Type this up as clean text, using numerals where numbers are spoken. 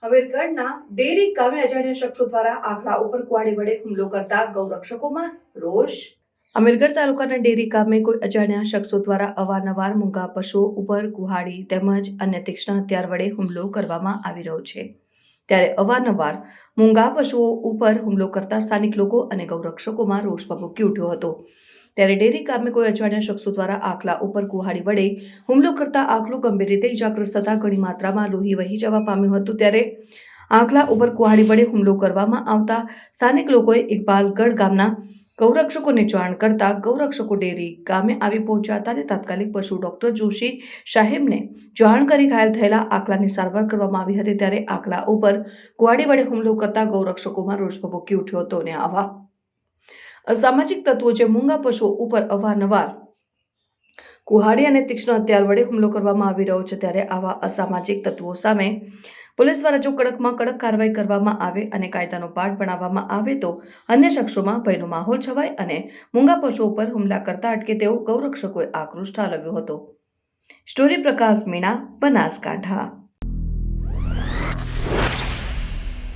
હમીરગઢના dairy ગામે અજાણ્યા શખ્સો દ્વારા આખલા ઉપર કુહાડી વડે હુમલો કરતા ગૌરક્ષકોમાં રોષ। અમીરગઢ તાલુકાના ડેરી ગામે કોઈ અજાણ્યા શખ્સો દ્વારા અવારનવાર મૂંગા પશુઓ ઉપર કુહાડી તેમજ અન્ય તીક્ષ્ણ હથિયાર વડે હુમલો કરવામાં આવી રહ્યો છે। ત્યારે અવારનવાર મૂંગા પશુઓ ઉપર હુમલો કરતા સ્થાનિક લોકો અને ગૌરક્ષકોમાં રોષ ભભૂકી ઉઠ્યો હતો। ત્યારે ડેરી ગામે કોઈ અજાણ્યા શખ્સો દ્વારા આખલા ઉપર કુહાડી વડે હુમલો કરતા આખલું ગંભીર રીતે ઇજાગ્રસ્ત થતા ઘણી માત્રામાં લોહી વહી જવા પામ્યું હતું। ત્યારે આખલા ઉપર કુહાડી વડે હુમલો કરવામાં આવતા સ્થાનિક લોકોએ ઇકબાલગઢ ગામના ગૌરક્ષકોને જાણ કરતા ગૌરક્ષકો ડેરી ગામે આવી પહોંચ્યા હતા અને તાત્કાલિક પશુ ડોક્ટર જોશી સાહેબને જાણ કરી ઘાયલ થયેલા આખલાની સારવાર કરવામાં આવી હતી। ત્યારે આખલા ઉપર કુહાડી વડે હુમલો કરતા ગૌરક્ષકોમાં રોષ ભભૂકી ઉઠ્યો હતો અને આવા અસામાજિક તત્વો જે મૂંગા પશુઓ ઉપર અવારનવાર કુહાડી અને તીક્ષ્ણ હથિયાર વડે હુમલો કરવામાં આવી રહ્યો છે, ત્યારે આવા અસામાજિક તત્વો સામે પોલીસ દ્વારા જો કડકમાં કડક કાર્યવાહી કરવામાં આવે અને કાયદાનો પાઠ ભણાવવામાં આવે તો અન્ય શખ્સોમાં ભયનો માહોલ છવાય અને મૂંગા પશુઓ પર હુમલા કરતા અટકે તેવો ગૌરક્ષકોએ આક્રોશ ઠાલવ્યો હતો। સ્ટોરી પ્રકાશ મીણા, બનાસકાંઠા।